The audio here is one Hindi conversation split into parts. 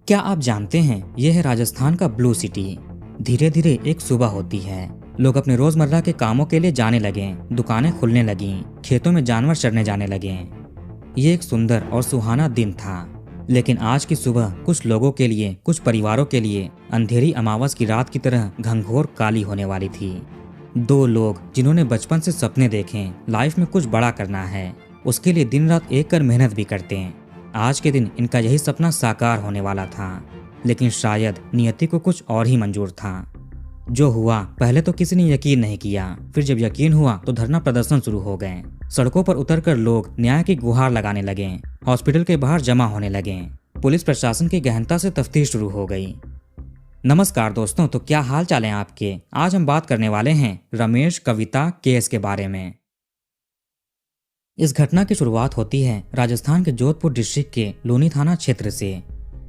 क्या आप जानते हैं यह है राजस्थान का ब्लू सिटी। धीरे धीरे एक सुबह होती है। लोग अपने रोजमर्रा के कामों के लिए जाने लगे, दुकानें खुलने लगीं, खेतों में जानवर चरने जाने लगे। ये एक सुंदर और सुहाना दिन था। लेकिन आज की सुबह कुछ लोगों के लिए, कुछ परिवारों के लिए अंधेरी अमावस की रात की तरह घंघोर काली होने वाली थी। दो लोग जिन्होंने बचपन से सपने देखे, लाइफ में कुछ बड़ा करना है, उसके लिए दिन रात एक कर मेहनत भी करते हैं। आज के दिन इनका यही सपना साकार होने वाला था। लेकिन शायद नियति को कुछ और ही मंजूर था। जो हुआ, पहले तो किसी ने यकीन नहीं किया, फिर जब यकीन हुआ तो धरना प्रदर्शन शुरू हो गए। सड़कों पर उतरकर लोग न्याय की गुहार लगाने लगे, हॉस्पिटल के बाहर जमा होने लगे। पुलिस प्रशासन की गहनता से तफ्तीश शुरू हो गई। नमस्कार दोस्तों, तो क्या हाल चाल है आपके। आज हम बात करने वाले हैं रमेश कविता केस के बारे में। इस घटना की शुरुआत होती है राजस्थान के जोधपुर डिस्ट्रिक्ट के लूनी थाना क्षेत्र से।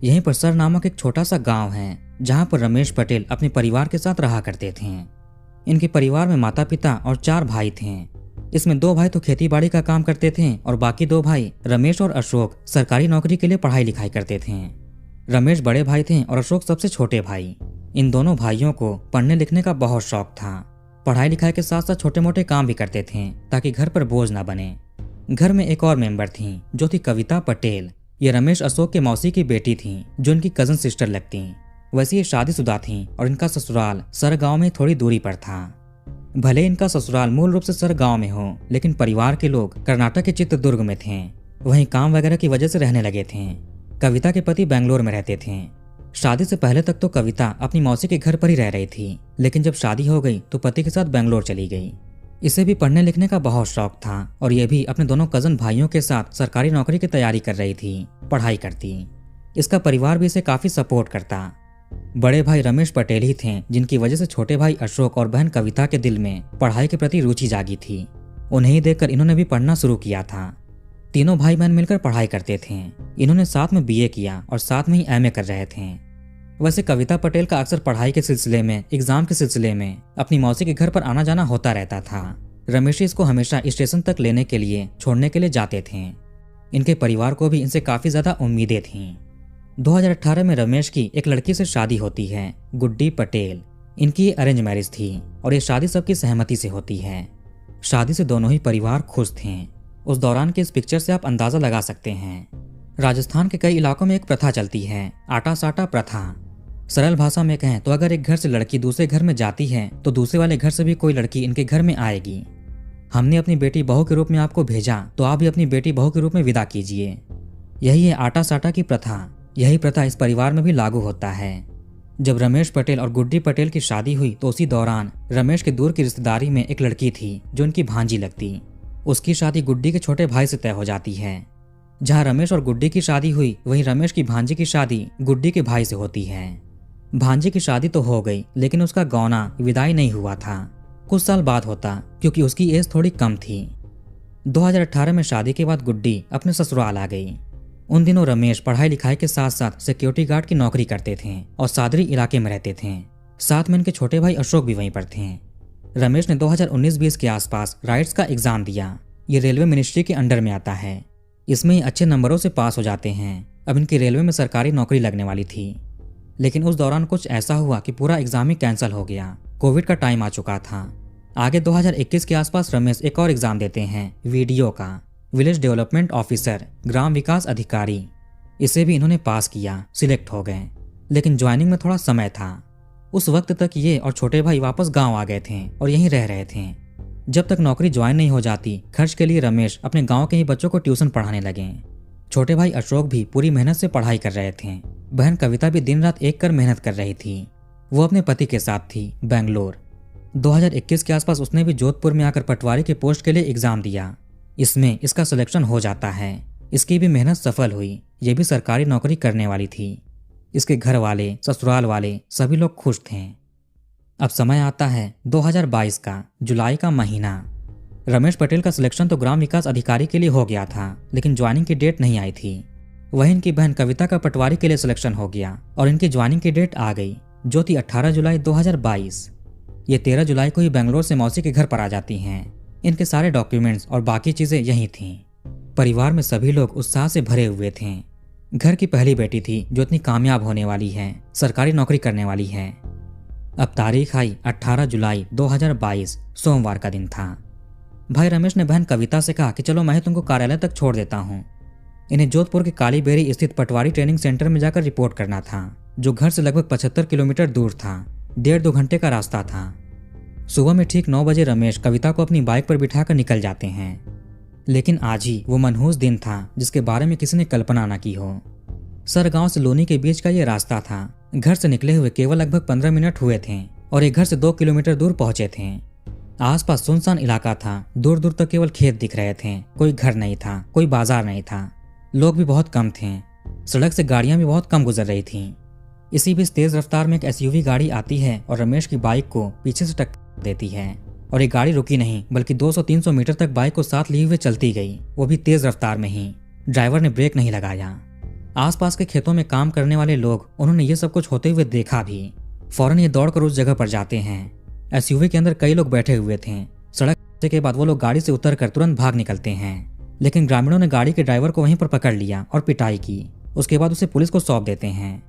यहीं पर सर नामक एक छोटा सा गांव है, जहां पर रमेश पटेल अपने परिवार के साथ रहा करते थे। इनके परिवार में माता पिता और 4 भाई थे। इसमें 2 भाई तो खेती बाड़ी का काम करते थे और बाकी 2 भाई रमेश और अशोक सरकारी नौकरी के लिए पढ़ाई लिखाई करते थे। रमेश बड़े भाई थे और अशोक सबसे छोटे भाई। इन दोनों भाइयों को पढ़ने लिखने का बहुत शौक था। पढ़ाई लिखाई के साथ साथ छोटे मोटे काम भी करते थे ताकि घर पर बोझ न बने। घर में एक और मेंबर थी जो थी कविता पटेल। ये रमेश अशोक के मौसी की बेटी थी, जो इनकी कजन सिस्टर लगती। वैसे ये शादीशुदा थी और इनका ससुराल सर गांव में थोड़ी दूरी पर था। भले इनका ससुराल मूल रूप से सर गांव में हो, लेकिन परिवार के लोग कर्नाटक के चित्रदुर्ग में थे। वहीं काम वगैरह की वजह से रहने लगे थे। कविता के पति बेंगलोर में रहते थे। शादी से पहले तक तो कविता अपनी मौसी के घर पर ही रह रही थी, लेकिन जब शादी हो गई तो पति के साथ बेंगलोर चली गई। इसे भी पढ़ने लिखने का बहुत शौक था और यह भी अपने दोनों कजन भाइयों के साथ सरकारी नौकरी की तैयारी कर रही थी, पढ़ाई करती। इसका परिवार भी इसे काफी सपोर्ट करता। बड़े भाई रमेश पटेल ही थे जिनकी वजह से छोटे भाई अशोक और बहन कविता के दिल में पढ़ाई के प्रति रुचि जागी थी। उन्हें ही देखकर इन्होंने भी पढ़ना शुरू किया था। तीनों भाई बहन मिलकर पढ़ाई करते थे। इन्होंने साथ में बीए किया और साथ में ही एमए कर रहे थे। वैसे कविता पटेल का अक्सर पढ़ाई के सिलसिले में, एग्जाम के सिलसिले में अपनी मौसी के घर पर आना जाना होता रहता था। रमेश इसको हमेशा स्टेशन तक लेने के लिए, छोड़ने के लिए जाते थे। इनके परिवार को भी इनसे काफी ज्यादा उम्मीदें थीं। 2018 में रमेश की एक लड़की से शादी होती है, गुड्डी पटेल। इनकी ये अरेंज मैरिज थी और ये शादी सबकी सहमति से होती है। शादी से दोनों ही परिवार खुश थे। उस दौरान के इस पिक्चर से आप अंदाजा लगा सकते हैं। राजस्थान के कई इलाकों में एक प्रथा चलती है, आटा साटा प्रथा। सरल भाषा में कहें तो अगर एक घर से लड़की दूसरे घर में जाती है तो दूसरे वाले घर से भी कोई लड़की इनके घर में आएगी। हमने अपनी बेटी बहू के रूप में आपको भेजा, तो आप भी अपनी बेटी बहू के रूप में विदा कीजिए। यही है आटा साटा की प्रथा। यही प्रथा इस परिवार में भी लागू होता है। जब रमेश पटेल और गुड्डी पटेल की शादी हुई तो उसी दौरान रमेश के दूर की रिश्तेदारी में एक लड़की थी जो उनकी भांजी लगती। उसकी शादी गुड्डी के छोटे भाई से तय हो जाती है। जहाँ रमेश और गुड्डी की शादी हुई, वहीं रमेश की भांजी की शादी गुड्डी के भाई से होती है। भांजी की शादी तो हो गई, लेकिन उसका गौना विदाई नहीं हुआ था। कुछ साल बाद होता, क्योंकि उसकी एज थोड़ी कम थी। 2018 में शादी के बाद गुड्डी अपने ससुराल आ गई। उन दिनों रमेश पढ़ाई लिखाई के साथ साथ सिक्योरिटी गार्ड की नौकरी करते थे और सादरी इलाके में रहते थे। साथ में इनके छोटे भाई अशोक भी वहीं पर थे। रमेश ने 2019-20 के आसपास राइट्स का एग्जाम दिया। ये रेलवे मिनिस्ट्री के अंडर में आता है। इसमें ही अच्छे नंबरों से पास हो जाते हैं। अब इनकी रेलवे में सरकारी नौकरी लगने वाली थी। लेकिन उस दौरान कुछ ऐसा हुआ कि पूरा एग्जाम ही कैंसिल हो गया। कोविड का टाइम आ चुका था। आगे 2021 के आसपास रमेश एक और एग्जाम देते हैं, वीडियो का, विलेज डेवलपमेंट ऑफिसर, ग्राम विकास अधिकारी। इसे भी इन्होंने पास किया, सिलेक्ट हो गए। लेकिन ज्वाइनिंग में थोड़ा समय था। उस वक्त तक ये और छोटे भाई वापस गांव आ गए थे और यहीं रह रहे थे। जब तक नौकरी ज्वाइन नहीं हो जाती, खर्च के लिए रमेश अपने गांव के ही बच्चों को ट्यूशन पढ़ाने लगे। छोटे भाई अशोक भी पूरी मेहनत से पढ़ाई कर रहे थे। बहन कविता भी दिन रात एक कर मेहनत कर रही थी। वो अपने पति के साथ थी बेंगलोर। 2021 के आसपास उसने भी जोधपुर में आकर पटवारी के पोस्ट के लिए एग्जाम दिया। इसमें इसका सिलेक्शन हो जाता है। इसकी भी मेहनत सफल हुई। ये भी सरकारी नौकरी करने वाली थी। इसके घर वाले, ससुराल वाले सभी लोग खुश थे। अब समय आता है 2022 का, जुलाई का महीना। रमेश पटेल का सिलेक्शन तो ग्राम विकास अधिकारी के लिए हो गया था, लेकिन ज्वाइनिंग की डेट नहीं आई थी। वहीं इनकी बहन कविता का पटवारी के लिए सिलेक्शन हो गया और इनकी ज्वाइनिंग की डेट आ गई, जो थी 18 जुलाई 2022। ये 13 जुलाई को ही बेंगलोर से मौसी के घर पर आ जाती हैं। इनके सारे डॉक्यूमेंट्स और बाकी चीजें यहीं थीं। परिवार में सभी लोग उत्साह से भरे हुए थे। घर की पहली बेटी थी जो इतनी कामयाब होने वाली है, सरकारी नौकरी करने वाली है। अब तारीख आई 18 जुलाई 2022 सोमवार का दिन था। भाई रमेश ने बहन कविता से कहा कि चलो मैं ही तुमको कार्यालय तक छोड़ देता हूँ। इन्हें जोधपुर के कालीबेरी स्थित पटवारी ट्रेनिंग सेंटर में जाकर रिपोर्ट करना था, जो घर से लगभग 75 किलोमीटर दूर था। 1.5-2 घंटे का रास्ता था। सुबह में ठीक 9 बजे रमेश कविता को अपनी बाइक पर बिठाकर निकल जाते हैं। लेकिन आज ही वो मनहूस दिन था जिसके बारे में किसी ने कल्पना न की हो। सरगांव से लोनी के बीच का ये रास्ता था। घर से निकले हुए केवल लगभग 15 मिनट हुए थे और एक घर से 2 किलोमीटर दूर पहुंचे थे। आसपास सुनसान इलाका था, दूर दूर तक केवल खेत दिख रहे थे। कोई घर नहीं था, कोई बाजार नहीं था, लोग भी बहुत कम थे। सड़क से गाड़ियां भी बहुत कम गुजर रही थीं। इसी बीच तेज रफ्तार में एक एसयूवी गाड़ी आती है और रमेश की बाइक को पीछे से टक्कर देती है और ये गाड़ी रुकी नहीं बल्कि 200-300 मीटर तक बाइक को साथ लिए हुए चलती गई, वो भी तेज रफ्तार में ही। ड्राइवर ने ब्रेक नहीं लगाया। आसपास के खेतों में काम करने वाले लोग, उन्होंने ये सब कुछ होते हुए देखा भी। फौरन ये दौड़कर उस जगह पर जाते हैं। एसयूवी के अंदर कई लोग बैठे हुए थे। सड़क के बाद वो लोग गाड़ी से उतरकर तुरंत भाग निकलते हैं, लेकिन ग्रामीणों ने गाड़ी के ड्राइवर को वहीं पर पकड़ लिया और पिटाई की। उसके बाद उसे पुलिस को सौंप देते हैं।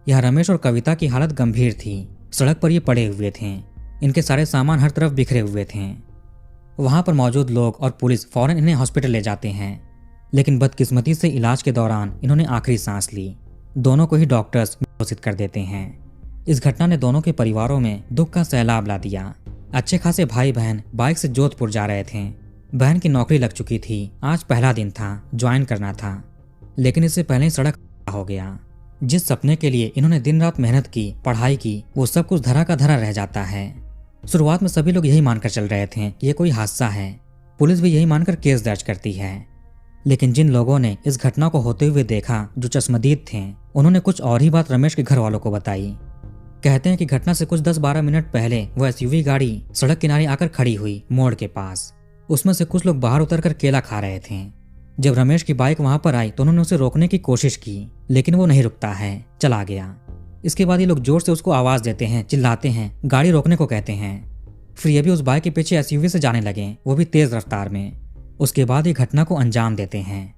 यह रमेश और कविता की हालत गंभीर थी। सड़क पर ये पड़े हुए थे। इनके सारे सामान हर तरफ बिखरे हुए थे। वहां पर मौजूद लोग और पुलिस फौरन इन्हें हॉस्पिटल ले जाते हैं, लेकिन बदकिस्मती से इलाज के दौरान इन्होंने आखिरी सांस ली। दोनों को ही डॉक्टर्स घोषित कर देते हैं। इस घटना ने दोनों के परिवारों में दुख का सैलाब ला दिया। अच्छे खासे भाई बहन बाइक से जोधपुर जा रहे थे। बहन की नौकरी लग चुकी थी, आज पहला दिन था, ज्वाइन करना था, लेकिन इससे पहले ही सड़क हो गया। जिस सपने के लिए इन्होंने दिन रात मेहनत की, पढ़ाई की, वो सब कुछ धरा का धरा रह जाता है। शुरुआत में सभी लोग यही मानकर चल रहे थे कि ये कोई हादसा है। पुलिस भी यही मानकर केस दर्ज करती है, लेकिन जिन लोगों ने इस घटना को होते हुए देखा, जो चश्मदीद थे, उन्होंने कुछ और ही बात रमेश के घर वालों को बताई। कहते हैं कि घटना से कुछ 10-12 मिनट पहले वो एसयूवी गाड़ी सड़क किनारे आकर खड़ी हुई मोड़ के पास। उसमें से कुछ लोग बाहर उतरकर केला खा रहे थे। जब रमेश की बाइक वहां पर आई तो उन्होंने उसे रोकने की कोशिश की, लेकिन वो नहीं रुकता है, चला गया। इसके बाद ये लोग जोर से उसको आवाज देते हैं, चिल्लाते हैं, गाड़ी रोकने को कहते हैं। फिर ये भी उस बाइक के पीछे एसयूवी से जाने लगे, वो भी तेज रफ्तार में। उसके बाद ये घटना को अंजाम देते हैं।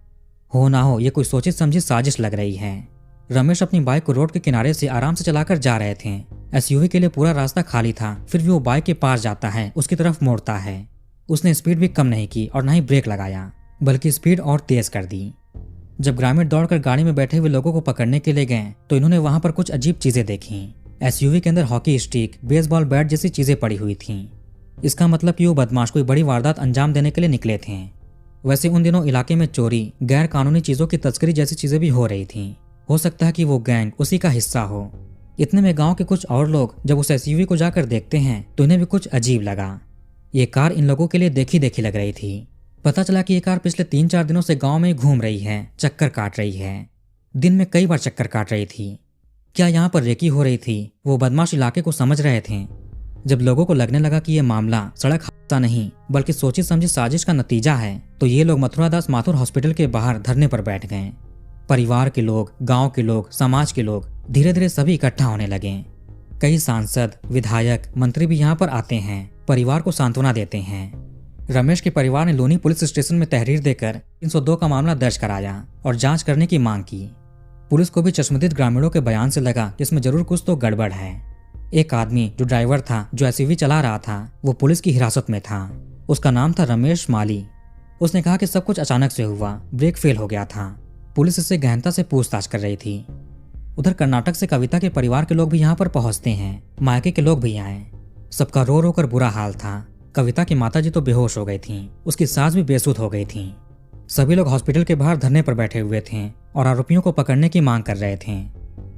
हो ना हो ये कोई सोची समझी साजिश लग रही है। रमेश अपनी बाइक को रोड के किनारे से आराम से चलाकर जा रहे थे। एसयूवी के लिए पूरा रास्ता खाली था, फिर भी वो बाइक के पास जाता है, उसकी तरफ मोड़ता है। उसने स्पीड भी कम नहीं की और ना ही ब्रेक लगाया, बल्कि स्पीड और तेज कर दी। जब ग्रामीण दौड़कर गाड़ी में बैठे हुए लोगों को पकड़ने के लिए गए तो इन्होंने वहां पर कुछ अजीब चीजें देखी। एसयूवी के अंदर हॉकी स्टिक, बेसबॉल बैट जैसी चीजें पड़ी हुई थीं। इसका मतलब कि वो बदमाश कोई बड़ी वारदात अंजाम देने के लिए निकले थे। वैसे उन दिनों इलाके में चोरी, गैर कानूनी चीजों की तस्करी जैसी चीजें भी हो रही थीं। हो सकता है कि वो गैंग उसी का हिस्सा हो। इतने में गांव के कुछ और लोग जब उस एसयूवी को जाकर देखते हैं तो इन्हें भी कुछ अजीब लगा। ये कार इन लोगों के लिए देखी देखी लग रही थी। पता चला कि ये कार पिछले 3-4 दिनों से गांव में घूम रही है, चक्कर काट रही है। दिन में कई बार चक्कर काट रही थी। क्या यहाँ पर रेकी हो रही थी? वो बदमाश इलाके को समझ रहे थे। जब लोगों को लगने लगा कि ये मामला सड़क हादसा नहीं बल्कि सोची समझी साजिश का नतीजा है, तो ये लोग मथुरादास माथुर हॉस्पिटल के बाहर धरने पर बैठ गए। परिवार के लोग, गांव के लोग, समाज के लोग धीरे धीरे सभी इकट्ठा होने लगे। कई सांसद, विधायक, मंत्री भी यहाँ पर आते हैं, परिवार को सांत्वना देते हैं। रमेश के परिवार ने लोनी पुलिस स्टेशन में तहरीर देकर 302 का मामला दर्ज कराया और जांच करने की मांग की। पुलिस को भी चश्मदीद ग्रामीणों के बयान से लगा कि इसमें जरूर कुछ तो गड़बड़ है। एक आदमी जो ड्राइवर था, जो एसयूवी चला रहा था, वो पुलिस की हिरासत में था। उसका नाम था रमेश माली। उसने कहा कि सब कुछ अचानक से हुआ, ब्रेक फेल हो गया था। पुलिस इससे गहनता से पूछताछ कर रही थी। उधर कर्नाटक से कविता के परिवार के लोग भी यहाँ पर पहुंचते हैं। मायके के लोग भी आए। सबका रो रो कर बुरा हाल था। कविता की माताजी तो बेहोश हो गई थीं, उसकी सास भी बेसुध हो गई थीं। सभी लोग हॉस्पिटल के बाहर धरने पर बैठे हुए थे और आरोपियों को पकड़ने की मांग कर रहे थे।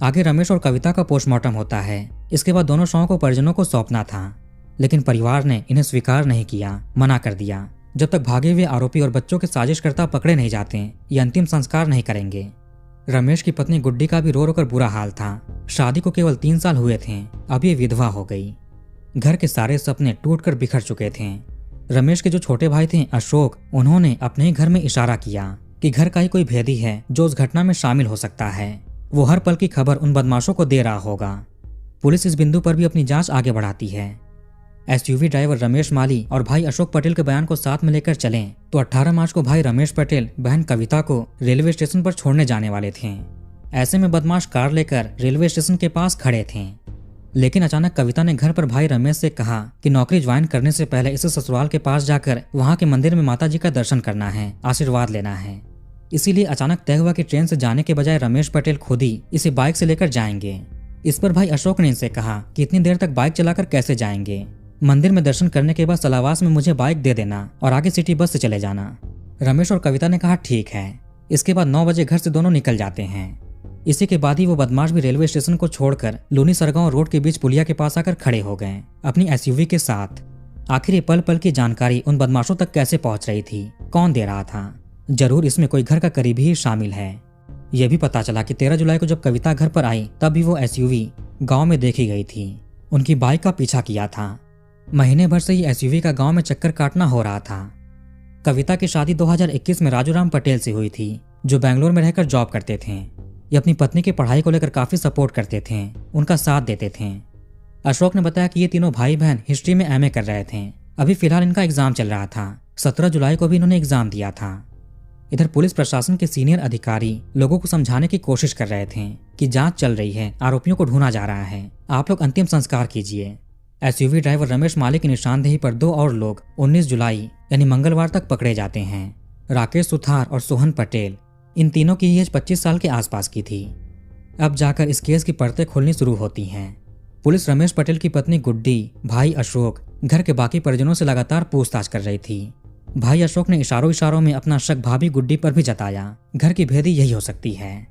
आगे रमेश और कविता का पोस्टमार्टम होता है। इसके बाद दोनों शवों को परिजनों को सौंपना था, लेकिन परिवार ने इन्हें स्वीकार नहीं किया, मना कर दिया। जब तक भागे हुए आरोपी और बच्चों के साजिशकर्ता पकड़े नहीं जाते, ये अंतिम संस्कार नहीं करेंगे। रमेश की पत्नी गुड्डी का भी रो रो कर बुरा हाल था। शादी को केवल 3 साल हुए थे, अब ये विधवा हो गई। घर के सारे सपने टूटकर बिखर चुके थे। रमेश के जो छोटे भाई थे अशोक, उन्होंने अपने ही घर में इशारा किया कि घर का ही कोई भेदी है जो उस घटना में शामिल हो सकता है। वो हर पल की खबर उन बदमाशों को दे रहा होगा। पुलिस इस बिंदु पर भी अपनी जांच आगे बढ़ाती है। एसयूवी ड्राइवर रमेश माली और भाई अशोक पटेल के बयान को साथ में लेकर चलें तो 18 मार्च को भाई रमेश पटेल बहन कविता को रेलवे स्टेशन पर छोड़ने जाने वाले थे। ऐसे में बदमाश कार लेकर रेलवे स्टेशन के पास खड़े थे। लेकिन अचानक कविता ने घर पर भाई रमेश से कहा कि नौकरी ज्वाइन करने से पहले इसे ससुराल के पास जाकर वहां के मंदिर में माता जी का दर्शन करना है, आशीर्वाद लेना है। इसीलिए अचानक तय हुआ कि ट्रेन से जाने के बजाय रमेश पटेल खुद ही इसे बाइक से लेकर जाएंगे। इस पर भाई अशोक ने इनसे कहा कि इतनी देर तक बाइक चलाकर कैसे जाएंगे, मंदिर में दर्शन करने के बाद सलावास में मुझे बाइक दे देना और आगे सिटी बस से चले जाना। रमेश और कविता ने कहा ठीक है। इसके बाद 9 बजे घर से दोनों निकल जाते हैं। इसी के बाद ही वो बदमाश भी रेलवे स्टेशन को छोड़कर लूनी सरगांव रोड के बीच पुलिया के पास आकर खड़े हो गए अपनी एसयूवी के साथ। आखिर ये पल पल की जानकारी उन बदमाशों तक कैसे पहुंच रही थी, कौन दे रहा था? जरूर इसमें कोई घर का करीबी ही शामिल है। यह भी पता चला कि 13 जुलाई को जब कविता घर पर आई तब भी वो एसयूवी गांव में देखी गई थी। उनकी बाइक का पीछा किया था। महीने भर से ही एसयूवी का गांव में चक्कर काटना हो रहा था। कविता की शादी 2021 में राजूराम पटेल से हुई थी, जो बेंगलोर में रहकर जॉब करते थे। ये अपनी पत्नी की पढ़ाई को लेकर काफी सपोर्ट करते थे, उनका साथ देते थे। अशोक ने बताया कि ये तीनों भाई बहन हिस्ट्री में एमए कर रहे थे। अभी फिलहाल इनका एग्जाम चल रहा था। 17 जुलाई को भी इन्होंने एग्जाम दिया था। इधर पुलिस प्रशासन के सीनियर अधिकारी लोगों को समझाने की कोशिश कर रहे थे कि जांच चल रही है, आरोपियों को ढूंढा जा रहा है, आप लोग अंतिम संस्कार कीजिए। एसयूवी ड्राइवर रमेश माली की निशानदेही पर 2 और लोग 19 जुलाई यानी मंगलवार तक पकड़े जाते हैं। राकेश सुथार और सोहन पटेल। इन तीनों की एज 25 साल के आसपास की थी। अब जाकर इस केस की परतें खुलनी शुरू होती हैं। पुलिस रमेश पटेल की पत्नी गुड्डी, भाई अशोक, घर के बाकी परिजनों से लगातार पूछताछ कर रही थी। भाई अशोक ने इशारों में अपना शक भाभी गुड्डी पर भी जताया। घर की भेदी यही हो सकती है।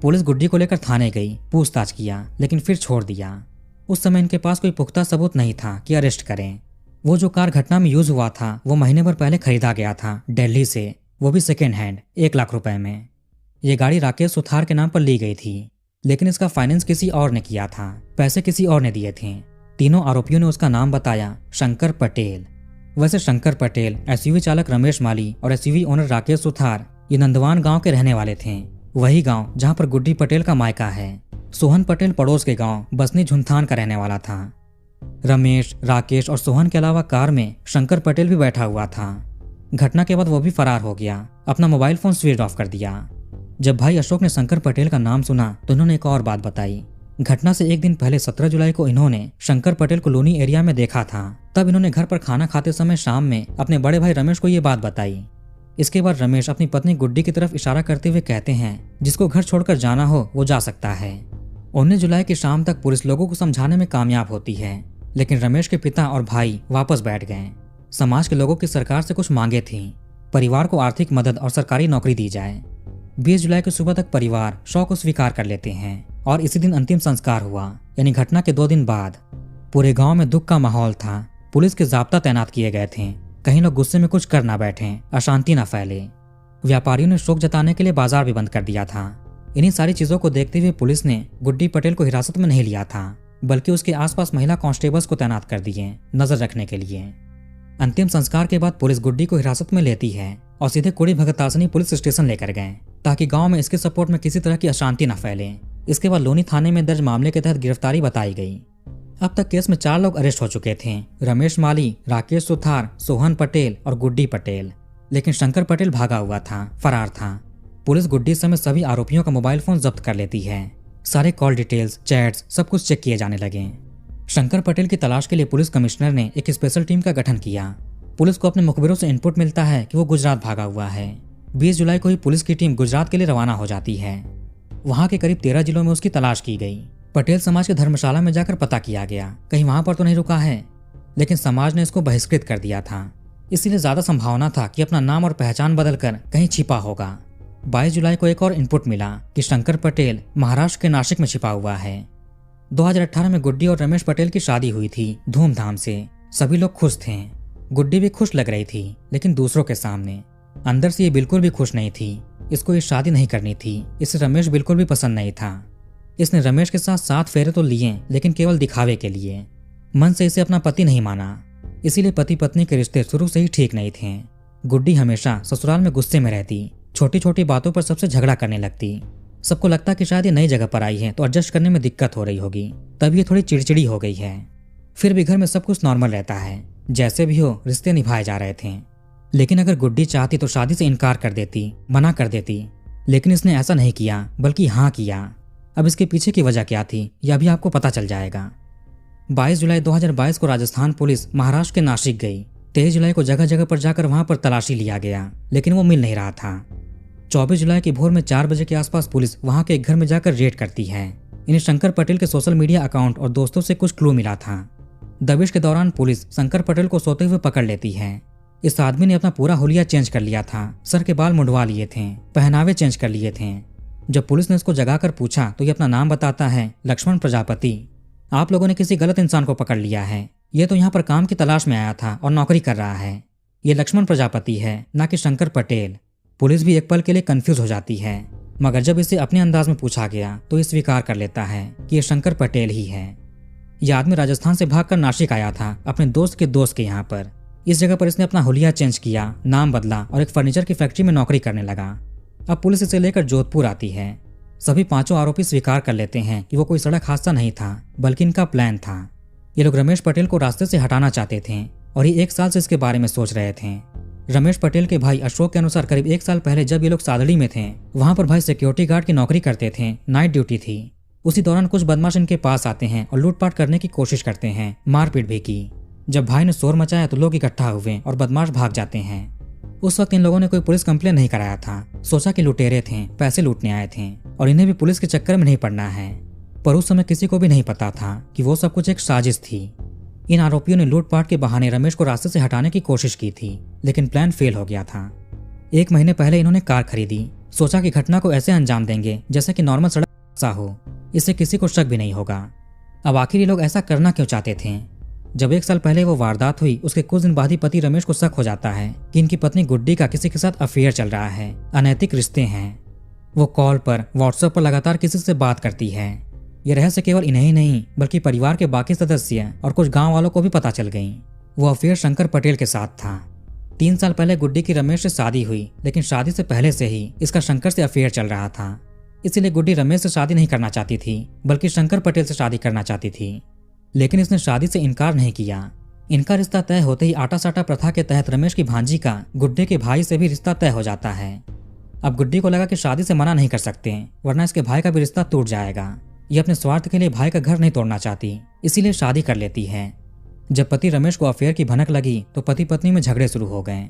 पुलिस गुड्डी को लेकर थाने गई, पूछताछ किया, लेकिन फिर छोड़ दिया। उस समय इनके पास कोई पुख्ता सबूत नहीं था कि अरेस्ट करें। वो जो कार घटना में यूज हुआ था वो महीने भर पहले खरीदा गया था दिल्ली से, वो भी सेकेंड हैंड, 1 लाख रुपए में। ये गाड़ी राकेश सुथार के नाम पर ली गई थी, लेकिन इसका फाइनेंस किसी और ने किया था, पैसे किसी और ने दिए थे। तीनों आरोपियों ने उसका नाम बताया शंकर पटेल। वैसे शंकर पटेल, एसयूवी चालक रमेश माली और एसयूवी ओनर राकेश सुथार ये नंदवान गांव के रहने वाले थे, वही गांव जहां पर गुड्डी पटेल का मायका है। सोहन पटेल पड़ोस के गांव बसनी झुंथान का रहने वाला था। रमेश, राकेश और सोहन के अलावा कार में शंकर पटेल भी बैठा हुआ था। घटना के बाद वो भी फरार हो गया, अपना मोबाइल फोन स्विच ऑफ कर दिया। जब भाई अशोक ने शंकर पटेल का नाम सुना तो उन्होंने एक और बात बताई। घटना से एक दिन पहले 17 जुलाई को इन्होंने शंकर पटेल को लोनी एरिया में देखा था। तब इन्होंने घर पर खाना खाते समय शाम में अपने बड़े भाई रमेश को ये बात बताई। इसके बाद रमेश अपनी पत्नी गुड्डी की तरफ इशारा करते हुए कहते हैं, जिसको घर छोड़कर जाना हो वो जा सकता है। 19 जुलाई की शाम तक पुलिस लोगों को समझाने में कामयाब होती है, लेकिन रमेश के पिता और भाई वापस बैठ गए। समाज के लोगों की सरकार से कुछ मांगे थी, परिवार को आर्थिक मदद और सरकारी नौकरी दी जाए। 20 जुलाई की सुबह तक परिवार शव को स्वीकार कर लेते हैं और इसी दिन अंतिम संस्कार हुआ, यानी घटना के 2 दिन बाद। पूरे गांव में दुख का माहौल था। पुलिस के जाब्ता तैनात किए गए थे, कहीं लोग गुस्से में कुछ कर ना बैठे, अशांति ना फैले। व्यापारियों ने शोक जताने के लिए बाजार भी बंद कर दिया था। इन्हीं सारी चीजों को देखते हुए पुलिस ने गुड्डी पटेल को हिरासत में नहीं लिया था, बल्कि उसके आसपास महिला कांस्टेबल्स को तैनात कर दिए नजर रखने के लिए। अंतिम संस्कार के बाद पुलिस गुड्डी को हिरासत में लेती है और सीधे कुड़ी भगतासनी पुलिस स्टेशन लेकर गए, ताकि गांव में इसके सपोर्ट में किसी तरह की अशांति न फैले। इसके बाद लोनी थाने में दर्ज मामले के तहत गिरफ्तारी बताई गई। अब तक केस में 4 लोग अरेस्ट हो चुके थे, रमेश माली, राकेश सुथार, सोहन पटेल और गुड्डी पटेल। लेकिन शंकर पटेल भागा हुआ था, फरार था। पुलिस गुड्डी समेत सभी आरोपियों का मोबाइल फोन जब्त कर लेती है। सारे कॉल डिटेल्स, चैट्स सब कुछ चेक किए जाने लगे। शंकर पटेल की तलाश के लिए पुलिस कमिश्नर ने एक स्पेशल टीम का गठन किया। पुलिस को अपने मुखबिरों से इनपुट मिलता है कि वो गुजरात भागा हुआ है। 20 जुलाई को ही पुलिस की टीम गुजरात के लिए रवाना हो जाती है। वहां के करीब 13 जिलों में उसकी तलाश की गई। पटेल समाज के धर्मशाला में जाकर पता किया गया, कहीं वहां पर तो नहीं रुका है, लेकिन समाज ने इसको बहिष्कृत कर दिया था। इसीलिए ज्यादा संभावना था कि अपना नाम और पहचान बदलकर कहीं छिपा होगा। 22 जुलाई को एक और इनपुट मिला कि शंकर पटेल महाराष्ट्र के नासिक में छिपा हुआ है। 2018 में गुड्डी और रमेश पटेल की शादी हुई थी धूमधाम से। सभी लोग खुश थे। गुड्डी भी खुश लग रही थी, लेकिन दूसरों के सामने। अंदर से ये बिल्कुल भी खुश नहीं थी। इसको ये शादी नहीं करनी थी। इसे रमेश बिल्कुल भी पसंद नहीं था। इसने रमेश के साथ 7 फेरे तो लिए, लेकिन केवल दिखावे के लिए। मन से इसे अपना पति नहीं माना। इसीलिए पति पत्नी के रिश्ते शुरू से ही ठीक नहीं थे। गुड्डी हमेशा ससुराल में गुस्से में रहती, छोटी छोटी बातों पर सबसे झगड़ा करने लगती। सबको लगता कि शायद ये नई जगह पर आई है तो एडजस्ट करने में दिक्कत हो रही होगी, तब ये थोड़ी चिड़चिड़ी हो गई है। फिर भी घर में सब कुछ नॉर्मल रहता है, जैसे भी हो रिश्ते निभाए जा रहे थे। लेकिन अगर गुड्डी चाहती तो शादी से इनकार कर देती, मना कर देती, लेकिन इसने ऐसा नहीं किया, बल्कि हाँ किया। अब इसके पीछे की वजह क्या थी, यह अभी आपको पता चल जाएगा। 22 जुलाई 2022 को राजस्थान पुलिस महाराष्ट्र के नासिक गई। 23 जुलाई को जगह जगह पर जाकर वहां पर तलाशी लिया गया, लेकिन वो मिल नहीं रहा था। 24 जुलाई की भोर में 4 बजे के आसपास पुलिस वहां के एक घर में जाकर रेड करती है। इन्हें शंकर पटेल के सोशल मीडिया अकाउंट और दोस्तों से कुछ क्लू मिला था। दबिश के दौरान पुलिस शंकर पटेल को सोते हुए पकड़ लेती है। इस आदमी ने अपना पूरा हुलिया चेंज कर लिया था, सर के बाल मुंडवा लिए थे, पहनावे चेंज कर लिए थे। जब पुलिस ने इसको जगाकर पूछा तो ये अपना नाम बताता है, लक्ष्मण प्रजापति। आप लोगों ने किसी गलत इंसान को पकड़ लिया है। ये तो यहाँ पर काम की तलाश में आया था और नौकरी कर रहा है। ये लक्ष्मण प्रजापति है, ना कि शंकर पटेल। पुलिस भी एक पल के लिए कंफ्यूज हो जाती है, मगर जब इसे अपने अंदाज में पूछा गया तो ये स्वीकार कर लेता है कि ये शंकर पटेल ही है। यह आदमी राजस्थान से भागकर नासिक आया था अपने दोस्त के यहाँ पर। इस जगह पर इसने अपना हुलिया चेंज किया, नाम बदला और एक फर्नीचर की फैक्ट्री में नौकरी करने लगा। अब पुलिस इसे लेकर जोधपुर आती है। सभी 5 आरोपी स्वीकार कर लेते हैं कि वो कोई सड़क हादसा नहीं था, बल्कि इनका प्लान था। ये लोग रमेश पटेल को रास्ते से हटाना चाहते थे और ये 1 साल से इसके बारे में सोच रहे थे। रमेश पटेल के भाई अशोक के अनुसार करीब 1 साल पहले जब ये लोग सादड़ी में थे, वहां पर भाई सिक्योरिटी गार्ड की नौकरी करते थे, नाइट ड्यूटी थी। उसी दौरान कुछ बदमाश इनके पास आते हैं और लूटपाट करने की कोशिश करते हैं, मारपीट भी की। जब भाई ने शोर मचाया तो लोग इकट्ठा हुए और बदमाश भाग जाते हैं। उस वक्त इन लोगों ने कोई पुलिस कंप्लेन नहीं कराया था, सोचा कि लुटेरे थे, पैसे लूटने आए थे और इन्हें भी पुलिस के चक्कर में नहीं पड़ना है। पर उस समय किसी को भी नहीं पता था कि वो सब कुछ एक साजिश थी। इन आरोपियों ने लूटपाट के बहाने रमेश को रास्ते से हटाने की कोशिश की थी, लेकिन प्लान फेल हो गया था। 1 महीने पहले इन्होंने कार खरीदी, सोचा कि घटना को ऐसे अंजाम देंगे जैसे कि नॉर्मल सड़क हादसा हो, इससे किसी को शक भी नहीं होगा। अब आखिर ये लोग ऐसा करना क्यों चाहते थे? जब 1 साल पहले वो वारदात हुई, उसके कुछ दिन बाद ही पति रमेश को शक हो जाता है कि इनकी पत्नी गुड्डी का किसी के साथ अफेयर चल रहा है, अनैतिक रिश्ते हैं। वो कॉल पर, व्हाट्सएप पर लगातार किसी से बात करती है। ये रहस्य केवल इन्हें ही नहीं, बल्कि परिवार के बाकी सदस्य और कुछ गांव वालों को भी पता चल गई। वो अफेयर शंकर पटेल के साथ था। 3 साल पहले गुड्डी की रमेश से शादी हुई, लेकिन शादी से पहले से ही इसका शंकर से अफेयर चल रहा था। इसीलिए गुड्डी रमेश से शादी नहीं करना चाहती थी, बल्कि शंकर पटेल से शादी करना चाहती थी। लेकिन इसने शादी से इनकार नहीं किया। इनका रिश्ता तय होते ही आटा साटा प्रथा के तहत रमेश की भांजी का गुड्डे के भाई से भी रिश्ता तय हो जाता है। अब गुड्डी को लगा कि शादी से मना नहीं कर सकते, वरना इसके भाई का भी रिश्ता टूट जाएगा। ये अपने स्वार्थ के लिए भाई का घर नहीं तोड़ना चाहती, इसीलिए शादी कर लेती है। जब पति रमेश को अफेयर की भनक लगी तो पति पत्नी में झगड़े शुरू हो गए।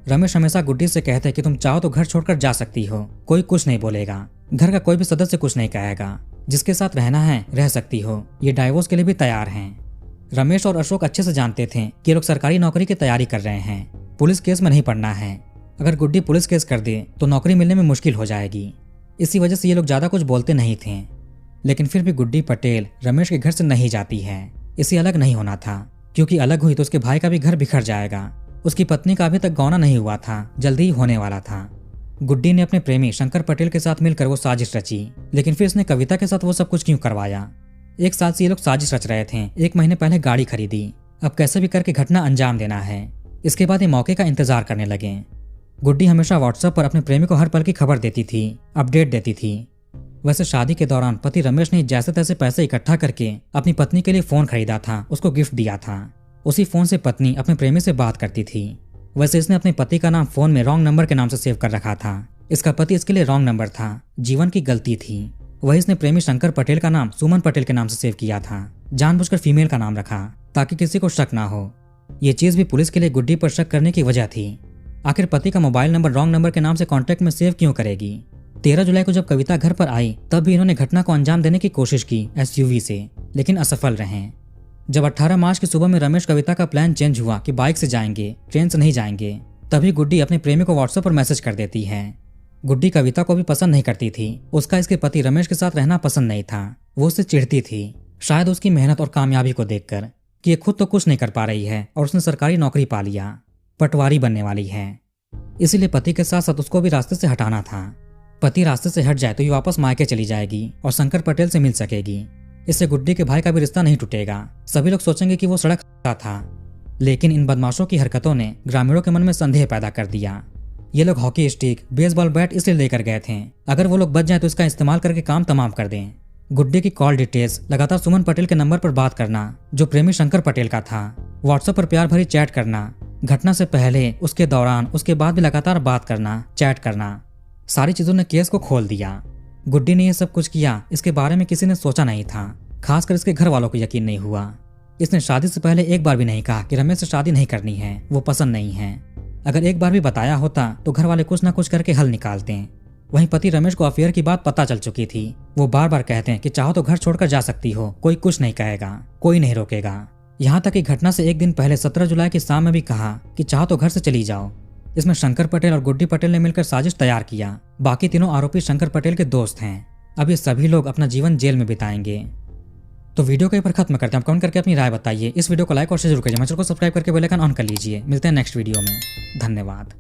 रमेश हमेशा गुड्डी से कहते कि तुम चाहो तो घर छोड़कर जा सकती हो, कोई कुछ नहीं बोलेगा, घर का कोई भी सदस्य कुछ नहीं कहेगा, जिसके साथ रहना है रह सकती हो, ये डाइवोर्स के लिए भी तैयार हैं। रमेश और अशोक अच्छे से जानते थे कि ये लोग सरकारी नौकरी की तैयारी कर रहे हैं, पुलिस केस में नहीं पड़ना है। अगर गुड्डी पुलिस केस कर दे तो नौकरी मिलने में मुश्किल हो जाएगी। इसी वजह से ये लोग ज्यादा कुछ बोलते नहीं थे। लेकिन फिर भी गुड्डी पटेल रमेश के घर से नहीं जाती है। इसे अलग नहीं होना था, क्योंकि अलग हुई तो उसके भाई का भी घर बिखर जाएगा। उसकी पत्नी का अभी तक गौना नहीं हुआ था, जल्दी ही होने वाला था। गुड्डी ने अपने प्रेमी शंकर पटेल के साथ मिलकर वो साजिश रची, लेकिन फिर इसने कविता के साथ वो सब कुछ क्यों करवाया? 1 साल से ये लोग साजिश रच रहे थे। 1 महीने पहले गाड़ी खरीदी, अब कैसे भी करके घटना अंजाम देना है। इसके बाद ये मौके का इंतजार करने लगे। गुड्डी हमेशा व्हाट्सएप पर अपने प्रेमी को हर पल की खबर देती थी, अपडेट देती थी। वैसे शादी के दौरान पति रमेश ने जैसे तैसे पैसे इकट्ठा करके अपनी पत्नी के लिए फोन खरीदा था, उसको गिफ्ट दिया था। उसी फोन से पत्नी अपने प्रेमी से बात करती थी। वैसे इसने अपने पति का नाम फोन में रॉन्ग नंबर के नाम से सेव कर रखा था। इसका पति इसके लिए रॉन्ग नंबर था, जीवन की गलती थी। वही इसने प्रेमी शंकर पटेल का नाम सुमन पटेल के नाम से सेव किया था, जानबूझकर फीमेल का नाम रखा ताकि किसी को शक ना हो। ये चीज भी पुलिस के लिए गुड्डी पर शक करने की वजह थी। आखिर पति का मोबाइल नंबर रॉन्ग नंबर के नाम से कॉन्टेक्ट में सेव क्यों करेगी? 13 जुलाई को जब कविता घर पर आई तब भी इन्होंने घटना को अंजाम देने की कोशिश की SUV से, लेकिन असफल रहे। जब 18 मार्च की सुबह में रमेश कविता का प्लान चेंज हुआ कि बाइक से जाएंगे, ट्रेन से नहीं जाएंगे, तभी गुड्डी अपने प्रेमी को व्हाट्सएप पर मैसेज कर देती है। गुड्डी कविता को भी पसंद नहीं करती थी, उसका इसके पति रमेश के साथ रहना पसंद नहीं था। वो उससे चिढ़ती थी, शायद उसकी मेहनत और कामयाबी को देखकर कि ये खुद तो कुछ नहीं कर पा रही है और उसने सरकारी नौकरी पा लिया, पटवारी बनने वाली है। इसीलिए पति के साथ साथ उसको भी रास्ते से हटाना था। पति रास्ते से हट जाए तो ये वापस मायके चली जाएगी और शंकर पटेल से मिल सकेगी। इससे गुड्डी के भाई का भी रिश्ता नहीं टूटेगा। सभी लोग सोचेंगे कि वो सड़क था। लेकिन इन बदमाशों की हरकतों ने ग्रामीणों के मन में संदेह पैदा कर दिया। ये लोग हॉकी स्टिक, बेसबॉल बैट इसलिए लेकर गए थे, अगर वो लोग बच जाएं तो इसका इस्तेमाल करके काम तमाम कर दें। गुड्डी की कॉल डिटेल्स, लगातार सुमन पटेल के नंबर पर बात करना जो प्रेमी शंकर पटेल का था, व्हाट्सएप पर प्यार भरी चैट करना, घटना से पहले, उसके दौरान, उसके बाद भी लगातार बात करना, चैट करना। सारी चीजों ने केस को खोल दिया। गुड्डी ने यह सब कुछ किया, इसके बारे में किसी ने सोचा नहीं था, खासकर इसके घर वालों को यकीन नहीं हुआ। इसने शादी से पहले एक बार भी नहीं कहा कि रमेश से शादी नहीं करनी है, वो पसंद नहीं है। अगर एक बार भी बताया होता तो घर वाले कुछ ना कुछ करके हल निकालते। वहीं पति रमेश को अफेयर की बात पता चल चुकी थी। वो बार बार कहते हैं कि चाहो तो घर छोड़कर जा सकती हो, कोई कुछ नहीं कहेगा, कोई नहीं रोकेगा। यहाँ तक कि घटना से एक दिन पहले 17 जुलाई की शाम में भी कहा कि चाहो तो घर से चली जाओ। इसमें शंकर पटेल और गुड्डी पटेल ने मिलकर साजिश तैयार किया। बाकी तीनों आरोपी शंकर पटेल के दोस्त हैं। अब ये सभी लोग अपना जीवन जेल में बिताएंगे। तो वीडियो को यहाँ पर खत्म करते हैं। कमेंट करके अपनी राय बताइए। इस वीडियो को लाइक और शेयर जरूर करिए। चैनल को सब्सक्राइब करके बेल आइकन ऑन कर लीजिए। मिलते हैं नेक्स्ट वीडियो में। धन्यवाद।